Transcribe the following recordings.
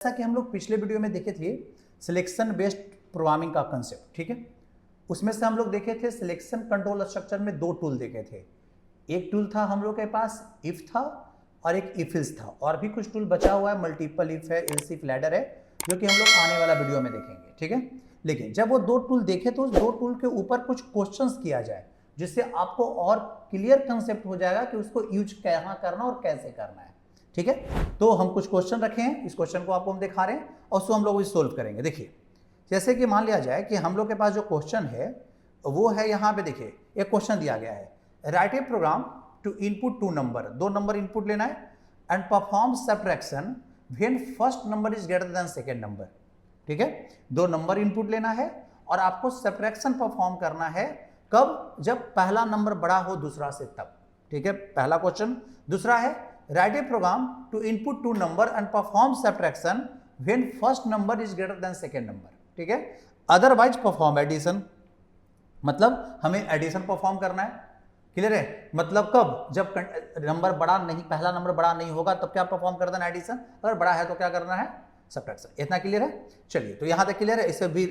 जैसा कि हम लोग पिछले वीडियो में देखे थे सिलेक्शन बेस्ड प्रोग्रामिंग का कंसेप्ट, ठीक है। उसमें से हम लोग देखे थे सिलेक्शन कंट्रोल स्ट्रक्चर में दो टूल देखे थे। एक टूल था हम लोग के पास इफ था और एक इफ इल्स था, और भी कुछ टूल बचा हुआ है, मल्टीपल इफ है, इल्स इफ लैडर है, जो कि हम लोग आने वाला वीडियो में देखेंगे, ठीक है। लेकिन जब वो दो टूल देखे तो उस दो टूल के ऊपर कुछ क्वेश्चंस किया जाए, जिससे आपको और क्लियर कंसेप्ट हो जाएगा कि उसको यूज कहाँ करना और कैसे करना है, ठीक है। तो हम कुछ क्वेश्चन रखे हैं, इस क्वेश्चन को आपको हम दिखा रहे हैं और उसको हम लोग सोल्व करेंगे। देखिए, जैसे कि मान लिया जाए कि हम लोग के पास जो क्वेश्चन है वो है, यहाँ पे देखिए एक क्वेश्चन दिया गया है, write a program to input two number, दो नंबर इनपुट लेना है and perform subtraction when first number is greater than second number, ठीक है। दो नंबर इनपुट लेना है और आपको सब्ट्रैक्शन परफॉर्म करना है, कब? जब पहला नंबर बड़ा हो दूसरा से, तब, ठीक है। पहला क्वेश्चन। दूसरा है write a program to input two number and perform subtraction when first number is greater than second number, ठीक है। otherwise perform addition, मतलब हमें एडिशन परफॉर्म करना है, क्लियर है। मतलब कब? जब नंबर बड़ा नहीं, पहला नंबर बड़ा नहीं होगा तब क्या परफॉर्म कर देना एडिशन, अगर बड़ा है तो क्या करना है सब्ट्रैक्शन। इतना क्लियर है। चलिए, तो यहाँ तक क्लियर है। इससे भी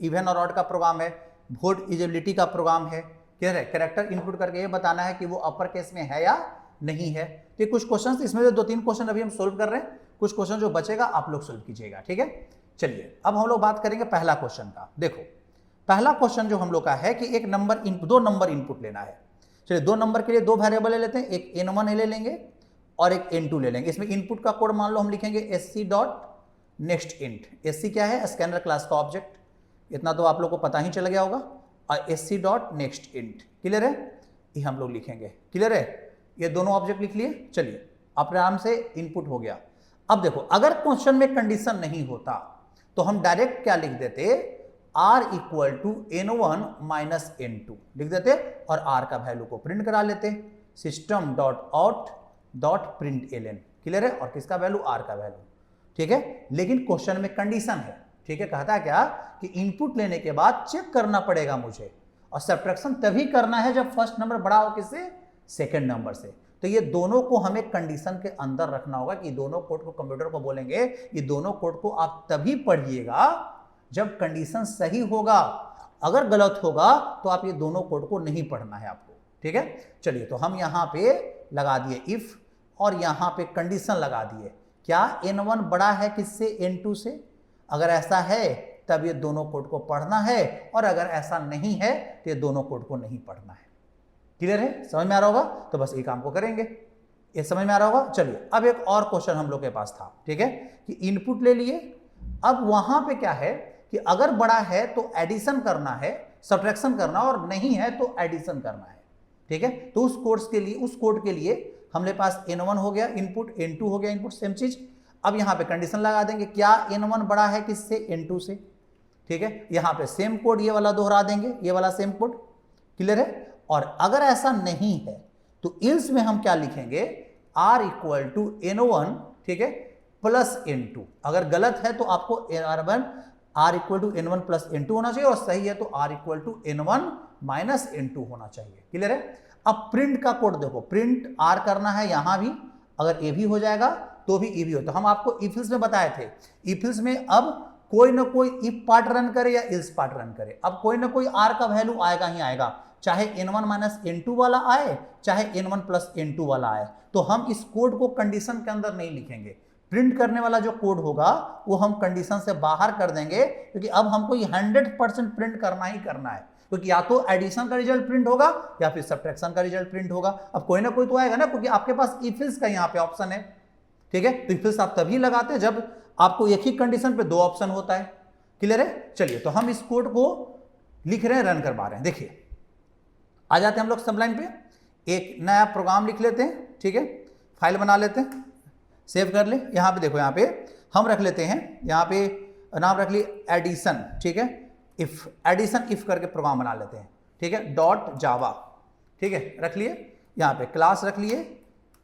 इवन और ऑड का प्रोग्राम है, वोट इजिबिलिटी का प्रोग्राम है, क्लियर है। कैरेक्टर इनपुट करके ये बताना है कि वो अपर केस में है या नहीं है। तो कुछ क्वेश्चन, इसमें से दो तीन क्वेश्चन अभी हम सोल्व कर रहे हैं, कुछ क्वेश्चन जो बचेगा आप लोग सोल्व कीजिएगा, ठीक है। चलिए, अब हम लोग बात करेंगे पहला क्वेश्चन का। देखो, पहला क्वेश्चन जो हम लोग का है कि एक नंबर दो नंबर इनपुट लेना है। चलिए, दो नंबर के लिए दो वेरिएबल ले लेते हैं, एक n1 ले लेंगे और एक n2 ले लेंगे। इसमें इनपुट का कोड मान लो हम लिखेंगे sc dot next int. sc क्या है? स्कैनर क्लास का ऑब्जेक्ट, इतना तो आप लोग को पता ही चल गया होगा। और sc dot next int, clear है, ये हम लोग लिखेंगे, क्लियर है। ये दोनों ऑब्जेक्ट लिख लिए। चलिए, आराम से इनपुट हो गया। अब देखो, अगर क्वेश्चन में कंडीशन नहीं होता तो हम डायरेक्ट क्या लिख देते, r equal to n1 minus n2 लिख देते और r का वैल्यू को प्रिंट करा लेते, system dot out dot print ln, clear है। और किसका वैल्यू? r का वैल्यू, ठीक है। लेकिन क्वेश्चन में कंडीशन है, ठीक है। कहता है क्या कि इनपुट लेने के बाद चेक करना पड़ेगा मुझे, और सब्ट्रैक्शन तभी करना है जब फर्स्ट नंबर बड़ा हो किससे? सेकेंड नंबर से। तो ये दोनों को हमें कंडीशन के अंदर रखना होगा कि दोनों कोड को, कंप्यूटर को बोलेंगे ये दोनों कोड को आप तभी पढ़िएगा जब कंडीशन सही होगा, अगर गलत होगा तो आप ये दोनों कोड को नहीं पढ़ना है आपको, ठीक है। चलिए, तो हम यहाँ पे लगा दिए इफ और यहाँ पे कंडीशन लगा दिए, क्या n1 बड़ा है किससे? n2 से। अगर ऐसा है तब ये दोनों कोड को पढ़ना है, और अगर ऐसा नहीं है तो ये दोनों कोड को नहीं पढ़ना है, क्लियर है। समझ में आ रहा होगा? तो बस ये काम को करेंगे, ये समझ में आ रहा होगा। चलिए, अब एक और क्वेश्चन हम लोग के पास था, ठीक है, कि इनपुट ले लिए। अब वहां पे क्या है कि अगर बड़ा है तो एडिशन करना है, सब्ट्रैक्शन करना, और नहीं है तो एडिशन करना है, ठीक है। तो उस कोड के लिए हमारे पास n1 हो गया इनपुट, n2 हो गया इनपुट, सेम चीज। अब यहाँ पे कंडीशन लगा देंगे, क्या n1 बड़ा है किससे? n2 से, ठीक है। यहाँ पे सेम कोड ये वाला दोहरा देंगे, ये वाला सेम कोड, क्लियर है। और अगर ऐसा नहीं है तो इल्स में हम क्या लिखेंगे, r इक्वल टू n1, ठीक है, प्लस n2। अगर गलत है तो आपको r equal to n1 plus n2 होना चाहिए, और सही है तो r equal to n1 minus n2 होना चाहिए, क्लियर है। अब प्रिंट का कोड देखो, प्रिंट r करना है यहां भी, अगर ए भी हो जाएगा तो भी ए भी हो। तो हम आपको इफ इल्स में बताए थे, इफ इल्स में अब कोई ना कोई इफ पार्ट रन करे या इल्स पार्ट रन करे, अब कोई ना कोई r का वैल्यू आएगा ही आएगा, चाहे n1 माइनस n2 वाला आए, चाहे n1 प्लस n2 वाला आए। तो हम इस कोड को कंडीशन के अंदर नहीं लिखेंगे, प्रिंट करने वाला जो कोड होगा वो हम कंडीशन से बाहर कर देंगे, क्योंकि अब हमको ये 100% प्रिंट करना ही करना है, क्योंकि या तो एडिशन का रिजल्ट प्रिंट होगा या फिर सब्ट्रैक्शन का रिजल्ट प्रिंट होगा। अब कोई ना कोई तो आएगा ना, क्योंकि आपके पास इफ इल्स का यहाँ पे ऑप्शन है, ठीक है। तो इफ इल्स आप तभी लगाते हैं जब आपको एक ही कंडीशन पे दो ऑप्शन होता है, क्लियर है। चलिए, तो हम इस कोड को लिख रहे हैं, रन करवा रहे हैं। देखिए, आ जाते हैं हम लोग सबलाइन पे, एक नया प्रोग्राम लिख लेते हैं, ठीक है, फाइल बना लेते हैं, सेव कर ले। यहाँ पे देखो, यहाँ पे हम रख लेते हैं, यहाँ पे नाम रख लिए एडिशन, ठीक है, इफ, एडिशन इफ करके प्रोग्राम बना लेते हैं, ठीक है, डॉट जावा, ठीक है, रख लिए। यहाँ पे क्लास रख लिए,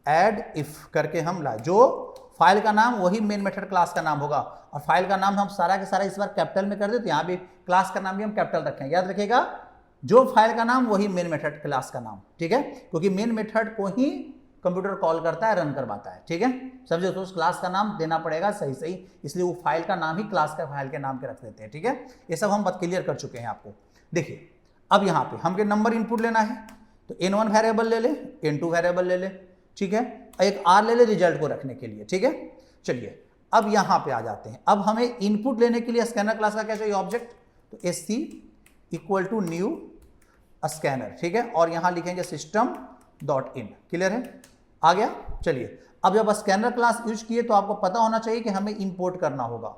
एड इफ करके हम ला, जो फाइल का नाम वही मेन मेथड क्लास का नाम होगा, और फाइल का नाम हम सारा के सारा इस बार कैपिटल में कर देते, यहाँ भी क्लास का नाम भी हम कैपिटल रखेंगे, याद रखिएगा, जो फाइल का नाम वही मेन मेथड क्लास का नाम, ठीक है, क्योंकि मेन मेथड को ही कंप्यूटर कॉल करता है, रन करवाता है, ठीक है। समझे, तो उस क्लास का नाम देना पड़ेगा सही सही, इसलिए वो फाइल का नाम ही क्लास का फाइल के नाम के रख देते हैं, ठीक है। ये सब हम बात क्लियर कर चुके हैं आपको। देखिए अब यहाँ पे हमके नंबर इनपुट लेना है, तो n1 वेरिएबल ले ले, n2 वेरिएबल ले ले, ठीक है, एक r ले ले रिजल्ट को रखने के लिए, ठीक है। चलिए अब यहाँ पे आ जाते हैं। अब हमें इनपुट लेने के लिए स्कैनर क्लास का क्या चाहिए, ऑब्जेक्ट, तो sc equal to new scanner, ठीक है, और यहाँ लिखेंगे सिस्टम डॉट इन। क्लियर है, आ गया। चलिए अब जब स्कैनर क्लास यूज किए तो आपको पता होना चाहिए कि हमें इंपोर्ट करना होगा,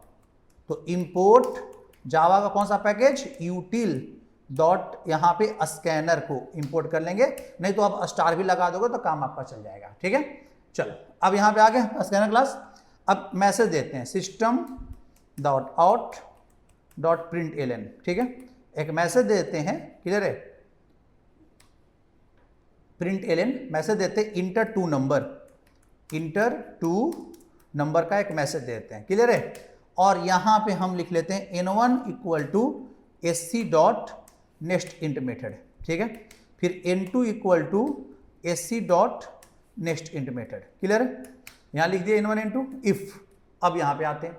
तो इंपोर्ट जावा का कौन सा पैकेज, यूटिल डॉट यहाँ पे स्कैनर को इंपोर्ट कर लेंगे, नहीं तो आप स्टार भी लगा दोगे तो काम आपका चल जाएगा, ठीक है। चलो अब यहाँ पे आ गए स्कैनर क्लास। अब मैसेज देते हैं system dot out dot println, ठीक है, एक मैसेज देते हैं, क्लियर है, प्रिंट एलन मैसेज देते हैं enter two number, enter two number का एक मैसेज देते हैं, क्लियर है। और यहाँ पे हम लिख लेते हैं n1 equal to sc dot next int method, ठीक है, फिर n2 equal to sc dot next int method, clear है। यहाँ लिख दिया n1 n2 इफ। अब यहाँ पे आते हैं,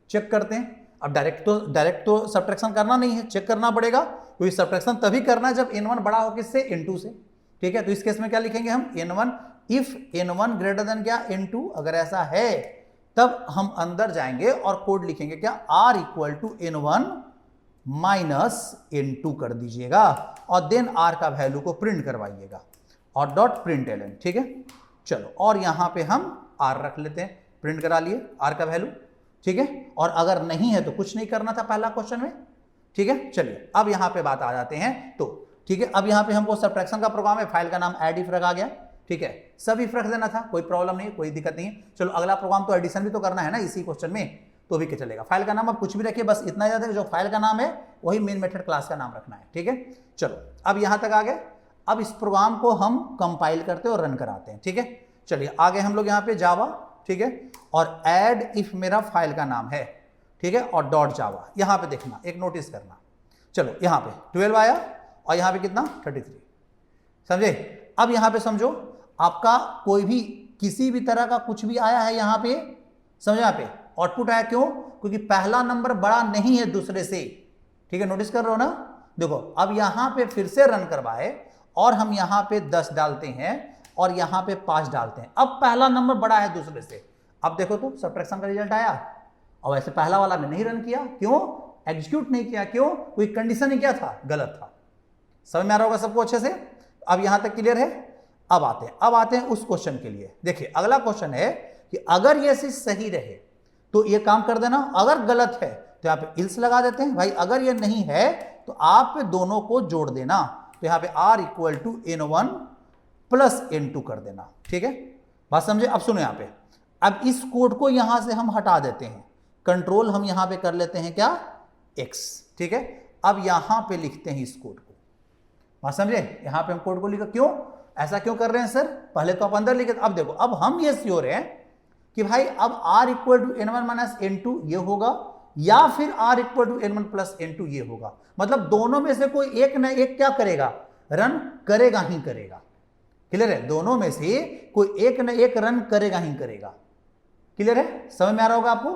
चेक करते हैं। अब डायरेक्ट तो सब्ट्रैक्शन करना नहीं है, चेक करना पड़ेगा, क्योंकि सब्ट्रैक्शन तभी करना है जब n1 बड़ा हो किससे, n2 से, ठीक है। तो इस केस में क्या लिखेंगे हम, n1 if n1 greater than क्या, n2, अगर ऐसा है तब हम अंदर जाएंगे और कोड लिखेंगे क्या, r equal to n1 minus n2 कर दीजिएगा, और देन r का वैल्यू को प्रिंट करवाइएगा, और डॉट प्रिंट एलन, ठीक है। चलो और यहाँ पे हम r रख लेते हैं, प्रिंट करा लिए r का वैल्यू, ठीक है। और अगर नहीं है तो कुछ नहीं करना था पहला क्वेश्चन में, ठीक है। चलिए अब यहाँ पे बात आ जाते हैं, तो ठीक है, अब यहाँ पे हमको सब्ट्रैक्शन का प्रोग्राम है, फाइल का नाम एड इफ रखा गया, ठीक है, सब इफ रख देना था, कोई प्रॉब्लम नहीं, कोई दिक्कत नहीं है। चलो अगला प्रोग्राम तो एडिशन भी तो करना है ना इसी क्वेश्चन में, तो भी क्या चलेगा। फाइल का नाम आप कुछ भी रखिए, बस इतना याद है कि जो फाइल का नाम है वही मेन मेथड क्लास का नाम रखना है, ठीक है। चलो अब यहाँ तक आ गए। अब इस प्रोग्राम को हम कंपाइल करते हैं और रन कराते हैं, ठीक है। चलिए आगे हम लोग यहाँ पे जावा, ठीक है, और एड इफ मेरा फाइल का नाम है, ठीक है, और डॉट जावा। यहाँ पे देखना, एक नोटिस करना, चलो यहाँ पे 12 आया और यहाँ पे कितना 33, समझे। अब यहाँ पे समझो आपका कोई भी किसी भी तरह का कुछ भी आया है यहाँ पे, समझो यहाँ पे आउटपुट आया, क्यों, क्योंकि पहला नंबर बड़ा नहीं है दूसरे से, ठीक है, नोटिस कर रहे हो ना। देखो अब यहाँ पे फिर से रन करवाए और हम यहाँ पे 10 डालते हैं और यहाँ पे 5 डालते हैं, अब पहला नंबर बड़ा है दूसरे से। अब देखो तो सब्ट्रैक्शन का रिजल्ट आया, और वैसे पहला वाला में नहीं रन किया, क्यों, एग्जीक्यूट नहीं किया, क्यों, कोई कंडीशन ही क्या था, गलत था। समझ में आ रहा होगा सबको अच्छे से। अब यहाँ तक क्लियर है। अब आते हैं उस क्वेश्चन के लिए। देखिए अगला क्वेश्चन है कि अगर ये चीज सही रहे तो ये काम कर देना, अगर गलत है तो यहाँ पे इल्स लगा देते हैं भाई, अगर ये नहीं है तो आप दोनों को जोड़ देना, तो यहाँ पे r equal to n1 plus n2 कर देना, ठीक है, बात समझे। अब सुनो यहाँ पे, अब इस कोड को यहां से हम हटा देते हैं, कंट्रोल हम यहां पे कर लेते हैं क्या, x, ठीक है। अब यहां पे लिखते हैं इस कोड को, बात समझे, यहां पे हम कोड को लिखा, क्यों ऐसा क्यों कर रहे हैं सर, पहले तो आप अंदर लिखे। अब देखो अब हम ये श्योर हैं कि भाई अब r equal to n1 minus n2 ये होगा, या फिर r equal to n1 plus n2 ये होगा, मतलब दोनों में से कोई एक ना एक क्या करेगा, रन करेगा ही करेगा। क्लियर है, दोनों में से कोई एक ना एक रन करेगा ही करेगा। क्लियर है, समझ में आ रहा होगा आपको।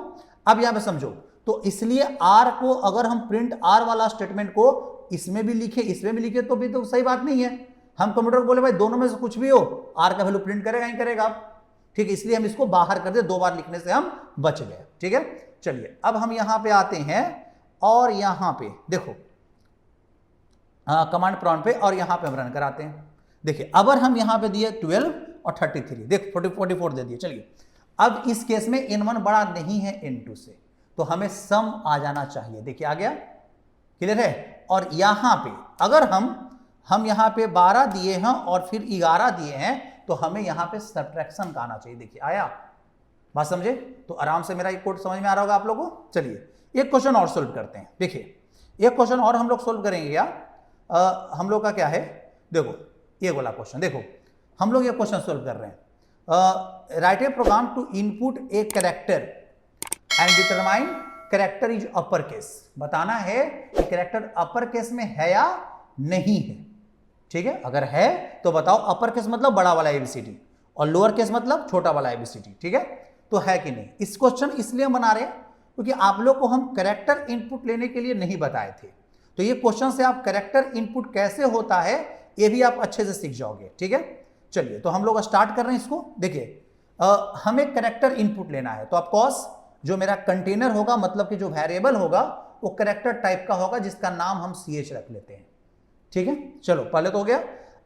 अब यहां पे समझो, तो इसलिए r को अगर हम प्रिंट r वाला स्टेटमेंट को इसमें भी लिखे इसमें भी लिखे तो भी तो सही बात नहीं है। हम कंप्यूटर को बोले भाई दोनों में से कुछ भी हो, r का वैल्यू प्रिंट करेगा ही करेगा, ठीक है, इसलिए हम इसको बाहर कर दे, 2 बार लिखने से हम बच गए, ठीक है। चलिए अब हम यहां पे आते हैं और यहां पे देखो कमांड प्रॉम्प्ट पे, और यहां पे हम रन कराते हैं। देखिए अगर हम यहां पे दिए 12 और 33, देख 44 दे दिए। चलिए अब इस केस में n1 बड़ा नहीं है n2 से, तो हमें सम आ जाना चाहिए। देखिए आ गया, क्लियर है। और यहां पे अगर हम यहां पे 12 दिए हैं और फिर 11 दिए हैं, तो हमें यहां पे सब्ट्रैक्शन का आना चाहिए। देखिए आया, बात समझे, तो आराम से मेरा एक कोड समझ में आ रहा होगा आप लोगों को। चलिए एक क्वेश्चन और सोल्व करते हैं। देखिए एक क्वेश्चन और हम लोग सोल्व करेंगे क्या, हम लोग का क्या है, देखो ये वाला क्वेश्चन, देखो हम लोग ये क्वेश्चन सोल्व कर रहे हैं। Write a program to input a character and determine character is upper case. बताना है कि कैरेक्टर अपर केस में है या नहीं है, ठीक है। अगर है तो बताओ, अपर केस मतलब बड़ा वाला एबीसीडी, और लोअर केस मतलब छोटा वाला ABCD, ठीक है। तो है कि नहीं, इस क्वेश्चन इसलिए हम बना रहे हैं क्योंकि आप लोग को हम कैरेक्टर इनपुट लेने के लिए नहीं बताए थे। तो ये क्वेश्चन से आप कैरेक्टर इनपुट कैसे होता है ये भी आप अच्छे से सीख जाओगे, ठीक है। चलिए तो हम लोग स्टार्ट कर रहे हैं इसको। देखिए हमें कैरेक्टर इनपुट लेना है, तो ऑफकोर्स जो मेरा कंटेनर होगा मतलब कि जो वेरिएबल होगा वो कैरेक्टर टाइप का होगा जिसका नाम हम CH रख लेते हैं, ठीक है। चलो पहले तो हो गया।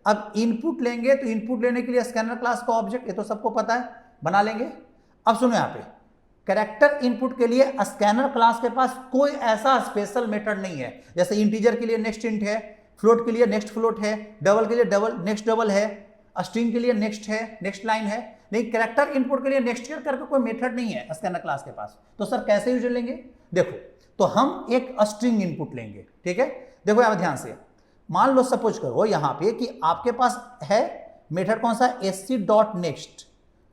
अब इनपुट लेंगे तो इनपुट लेने के लिए स्कैनर क्लास का ऑब्जेक्ट, ये तो सबको पता है, बना लेंगे। अब सुनो यहाँ पे कैरेक्टर इनपुट के लिए स्कैनर क्लास के पास कोई ऐसा स्पेशल मेथड नहीं है, जैसे इंटीजर के लिए नेक्स्ट इंट है, फ्लोट के लिए नेक्स्ट फ्लोट है, डबल के लिए डबल नेक्स्ट डबल है, स्ट्रिंग के लिए नेक्स्ट है, नेक्स्ट लाइन है। नहीं, कैरेक्टर इनपुट के लिए नेक्स्ट ईयर करके कोई मेथड नहीं है स्कैनर क्लास के पास। तो सर कैसे यूज लेंगे? देखो तो हम एक स्ट्रिंग इनपुट लेंगे, ठीक है। देखो यहाँ ध्यान से, मान लो सपोज करो यहाँ पे कि आपके पास है मेथड कौन सा, sc.next,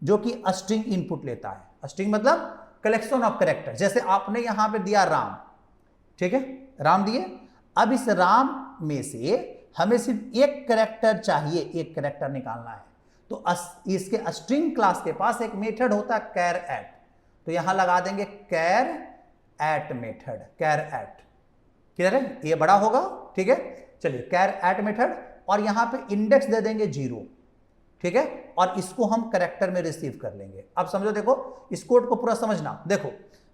जो कि स्ट्रिंग इनपुट लेता है। स्ट्रिंग मतलब कलेक्शन ऑफ कैरेक्टर। जैसे आपने यहाँ पे दिया राम, ठीक है, राम दिए। अब इस राम में से हमें सिर्फ एक कैरेक्टर चाहिए, एक कैरेक्टर निकालना है। तो इसके स्ट्रिंग क्लास के पास एक मेथड होता है कैर एट, तो यहां लगा देंगे char at method, char at. Clear है, ये बड़ा होगा, ठीक है। चलिए कैर एट मेथड, और यहां पे इंडेक्स दे देंगे 0, ठीक है, और इसको हम कैरेक्टर में रिसीव कर लेंगे। अब समझो, देखो इस कोड को पूरा समझना। देखो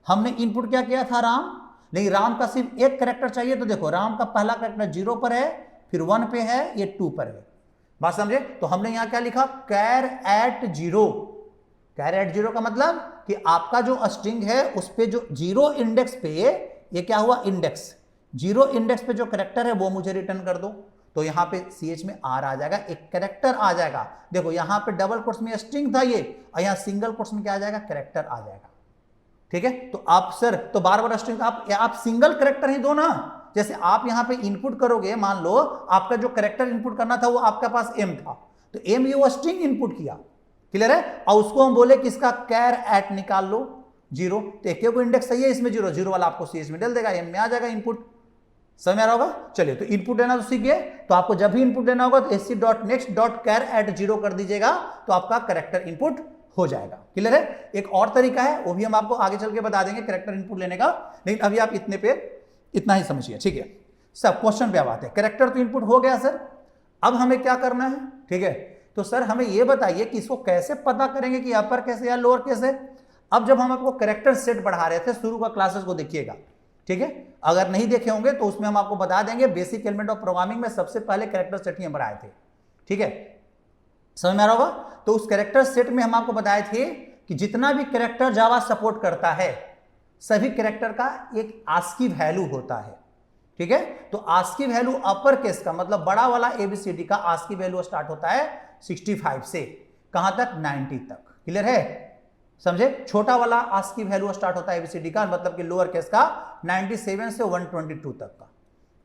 हमने इनपुट क्या किया था, राम, नहीं राम का सिर्फ एक कैरेक्टर चाहिए। तो देखो राम का पहला कैरेक्टर 0 पर है, फिर 1 पे है, ये 2 पर है। बात समझे? तो हमने यहां क्या लिखा, कैर एट 0। कैर एट 0 का मतलब कि आपका जो स्ट्रिंग है उस पे जो 0 इंडेक्स पे, ये क्या हुआ, इंडेक्स 0 इंडेक्स पे जो कैरेक्टर है वो मुझे रिटर्न कर दो। तो यहां पे CH में R आ जाएगा, एक कैरेक्टर आ जाएगा। देखो यहां पे डबल कोट्स में स्ट्रिंग था ये, और यहां सिंगल कोट्स में क्या आ जाएगा, कैरेक्टर आ जाएगा, ठीक है। तो आप सर तो बार बार स्ट्रिंग आप सिंगल कैरेक्टर ही दो ना। जैसे आप यहां पे इनपुट करोगे, मान लो आपका जो कैरेक्टर इनपुट करना था वो आपके पास M था, तो M ये वो स्ट्रिंग इनपुट किया, क्लियर है, और उसको हम बोले किसका, कैर एट निकाल लो 0। तो एक को इंडेक्स सही है इसमें 0 वाला आपको CH में डाल देगा, M में आ जाएगा इनपुट। समझ में आ रहा होगा? चलिए तो इनपुट लेना तो सीख गए। तो आपको जब भी इनपुट लेना होगा तो sc.next.char@0 कर दीजिएगा, तो आपका कैरेक्टर इनपुट हो जाएगा। क्लियर है? एक और तरीका है, वो भी हम आपको आगे चल के बता देंगे कैरेक्टर इनपुट लेने का, लेकिन अभी आप इतना ही समझिए, ठीक है। सब क्वेश्चन पे अब आते हैं। कैरेक्टर तो इनपुट हो गया सर, अब हमें क्या करना है, ठीक है। तो सर हमें यह बताइए कि इसको कैसे पता करेंगे कि अपर केस है या लोअर केस है। अब जब हम आपको कैरेक्टर सेट बढ़ा रहे थे, शुरू का क्लासेस को देखिएगा, ठीक है। अगर नहीं देखे होंगे तो उसमें हम आपको बता देंगे, बेसिक एलिमेंट ऑफ प्रोग्रामिंग में सबसे पहले कैरेक्टर सेट ही हम बढ़ाए थे, ठीक है। समझ में आ रहा होगा? तो उस कैरेक्टर सेट में हम आपको बताए थे कि जितना भी कैरेक्टर जावा सपोर्ट करता है, सभी कैरेक्टर का एक आस्की वैल्यू होता है, ठीक है। तो आस्की वैल्यू अपर केस का मतलब बड़ा वाला ABCD का आस्की वैल्यू स्टार्ट होता है 65 से, कहां तक, 90 तक। क्लियर है? समझे? छोटा वाला आस्की वैल्यू स्टार्ट होता है ABCD का, मतलब कि लोअर केस का 97 से 122 तक का।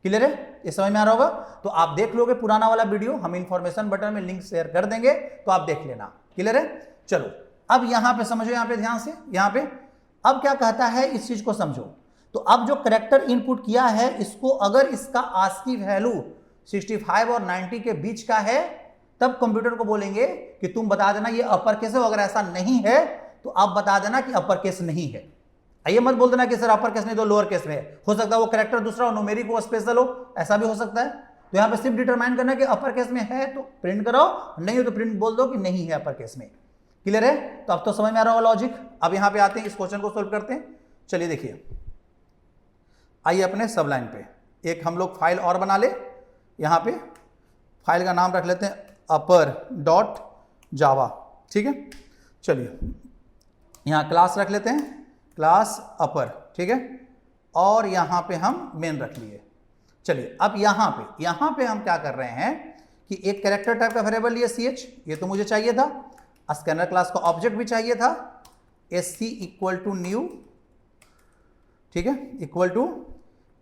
क्लियर है? ये समझ में आ रहा होगा? तो आप देख लोगे पुराना वाला वीडियो, हम इंफॉर्मेशन बटन में लिंक शेयर कर देंगे, तो आप देख लेना। क्लियर है? चलो अब यहां पे समझो, यहां पे ध्यान से, यहां पे अब क्या कहता है इस चीज को समझो। तो अब जो कैरेक्टर इनपुट किया है, इसको अगर इसका आस्की वैल्यू 65 और 90 के बीच का है, तब कंप्यूटर को बोलेंगे कि तुम बता देना ये अपर केस है। अगर ऐसा नहीं है तो आप बता देना कि अपर केस नहीं है। ये मत बोल देना कि सर अपर केस नहीं तो लोअर केस में है। हो सकता है वो कैरेक्टर दूसरा हो, न्यूमेरिक हो, स्पेशल हो, ऐसा भी हो सकता है। तो यहां पे सिर्फ डिटरमाइन करना है कि अपर केस में है तो प्रिंट कराओ, नहीं हो तो प्रिंट बोल दो कि नहीं है अपर केस में। क्लियर है? तो अब तो समझ में आ रहा होगा लॉजिक। अब यहां पे आते हैं, इस क्वेश्चन को सोल्व करते हैं। चलिए देखिए, आइए अपने सब लाइन पे एक हम लोग फाइल और बना ले। यहां पे फाइल का नाम रख लेते हैं upper.java, ठीक है। चलिए यहां क्लास रख लेते हैं, क्लास अपर, ठीक है, और यहां पे हम मेन रख लिए। चलिए अब यहां पे हम क्या कर रहे हैं कि एक कैरेक्टर टाइप का वेरिएबल लिए CH, ये तो मुझे चाहिए था। स्कैनर क्लास का ऑब्जेक्ट भी चाहिए था, SC इक्वल टू न्यू, ठीक है, equal to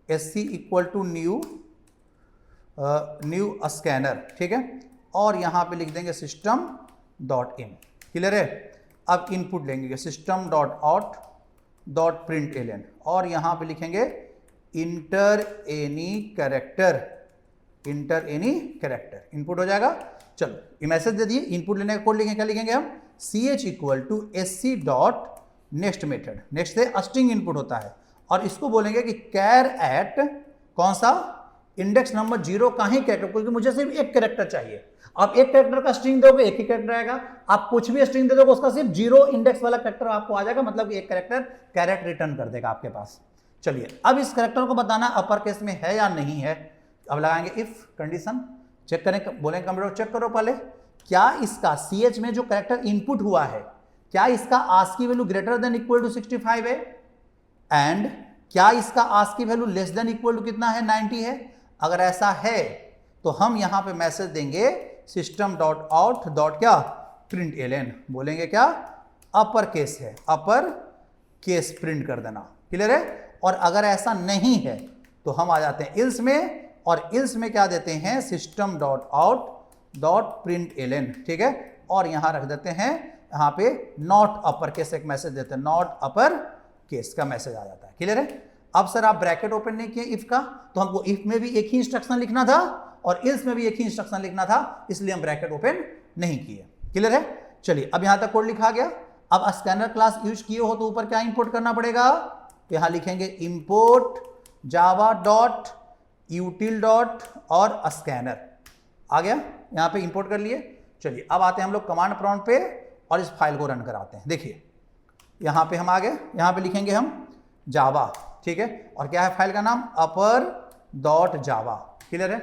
SC equal to new scanner, ठीक है, और यहां पे लिख देंगे सिस्टम डॉट इन। क्लियर है? अब इनपुट लेंगे system dot out dot println, और यहां पे लिखेंगे enter any character, enter any character. Input हो जाएगा, चलो ये मैसेज दे दिए, इनपुट लेने का कोड लिखेंगे, क्या लिखेंगे हम, ch equal to sc dot next method, next से स्ट्रिंग इनपुट होता है और इसको बोलेंगे कि कैर एट कौन सा, इंडेक्स नंबर 0 का ही कैरेक्टर, क्योंकि मुझे सिर्फ एक कैरेक्टर चाहिए। आप एक कैरेक्टर का स्ट्रिंग दोगे एक ही कैरेक्टर आएगा, आप कुछ भी स्ट्रिंग दे दोगे उसका सिर्फ 0 इंडेक्स वाला कैरेक्टर आपको आ जाएगा, मतलब एक कैरेक्टर कैरेट रिटर्न कर देगा आपके पास। चलिए अब इस कैरेक्टर को बताना अपर केस में है या नहीं है। अब लगाएंगे इफ कंडीशन, चेक करें, बोलेंगे कंप्यूटर चेक करो पहले क्या इसका ch में जो कैरेक्टर इनपुट हुआ है क्या इसका ASCII value greater than equal to 65 है, एंड क्या इसका ASCII value less than equal to कितना है, 90 है। अगर ऐसा है तो हम यहां पे मैसेज देंगे सिस्टम डॉट आउट डॉट क्या प्रिंट एलन, बोलेंगे क्या अपर केस है, अपर केस प्रिंट कर देना, क्लियर है। और अगर ऐसा नहीं है तो हम आ जाते हैं इल्स में, और इल्स में क्या देते हैं, system dot out dot println, ठीक है। और यहां रख देते हैं यहां पे नॉट अपर केस, एक मैसेज देते हैं नॉट अपर केस का मैसेज आ जाता है, क्लियर है। अब सर आप ब्रैकेट ओपन नहीं किए इफ का, तो हमको इफ में भी एक ही इंस्ट्रक्शन लिखना था और इल्स में भी एक ही इंस्ट्रक्शन लिखना था, इसलिए हम ब्रैकेट ओपन नहीं किए, क्लियर है। चलिए अब यहां तक कोड लिखा गया। अब स्कैनर क्लास यूज किए हो तो ऊपर क्या इंपोर्ट करना पड़ेगा, तो यहां लिखेंगे इंपोर्ट जावा डॉट यूटिल डॉट और स्कैनर, आ गया, यहां पे इंपोर्ट कर लिए। चलिए अब आते हैं हम लोग कमांड प्रॉम्प्ट पे और इस फाइल को रन कराते हैं। देखिए यहां पे हम आ गए, यहां पे लिखेंगे हम जावा, ठीक है, और क्या है फाइल का नाम, अपर डॉट जावा, क्लियर है।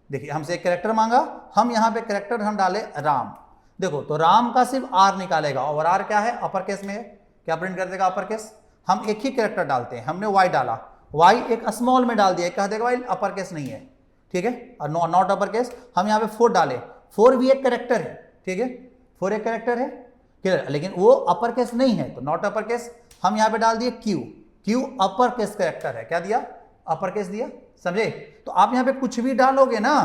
देखिए हमसे एक कैरेक्टर मांगा, हम यहां पे कैरेक्टर हम डाले राम, देखो तो राम का सिर्फ आर निकालेगा और आर क्या है, अपर केस में है, क्या प्रिंट कर देगा, अपर केस। हम एक ही कैरेक्टर डालते हैं, हमने वाई डाला, वाई एक स्मॉल में डाल दिया, कह देगा वाई अपर केस नहीं है, ठीक है, और नॉट अपर केस। हम यहाँ पे 4 डाले, 4 भी एक कैरेक्टर है, ठीक है, 4 एक कैरेक्टर है, क्लियर, लेकिन वो अपर केस नहीं है तो नॉट अपर केस। हम यहाँ पे डाल दिए Q, Q upper case character है, क्या दिया, अपर केस दिया, समझे। तो आप यहाँ पे कुछ भी डालोगे ना,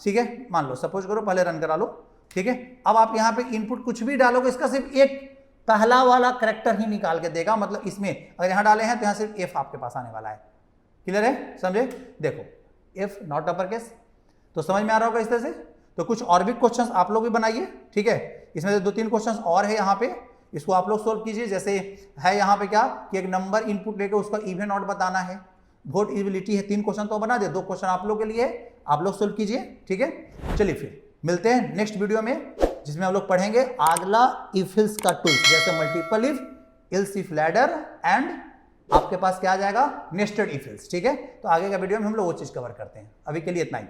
ठीक है, मान लो सपोज करो पहले रन करा लो, ठीक है। अब आप यहाँ पे इनपुट कुछ भी डालोगे, इसका सिर्फ एक पहला वाला कैरेक्टर ही निकाल के देगा, मतलब इसमें अगर यहाँ डाले हैं तो यहाँ सिर्फ एफ आपके पास आने वाला है, क्लियर है, समझे। देखो एफ नॉट अपर केस, तो समझ में आ रहा होगा इस तरह से। तो कुछ और भी क्वेश्चंस आप लोग भी बनाइए, ठीक है, इसमें से 2-3 क्वेश्चंस और है यहाँ पे, इसको आप लोग सोल्व कीजिए। जैसे है यहाँ पे क्या कि एक नंबर इनपुट लेके उसका इवन ऑड बताना है, वोट एबिलिटी है, 3 क्वेश्चन तो बना दे, 2 क्वेश्चन आप लोग के लिए आप लोग सोल्व कीजिए, ठीक है। चलिए फिर मिलते हैं नेक्स्ट वीडियो में, जिसमें हम लोग पढ़ेंगे अगला इफ हिल्स का टूल्स, जैसे multiple if, ills if ladder and आपके पास क्या आ जाएगा, नेस्टेड इफ हिल्स, ठीक है। तो आगे का वीडियो में हम लोग वो चीज कवर करते हैं। अभी के लिए इतना ही।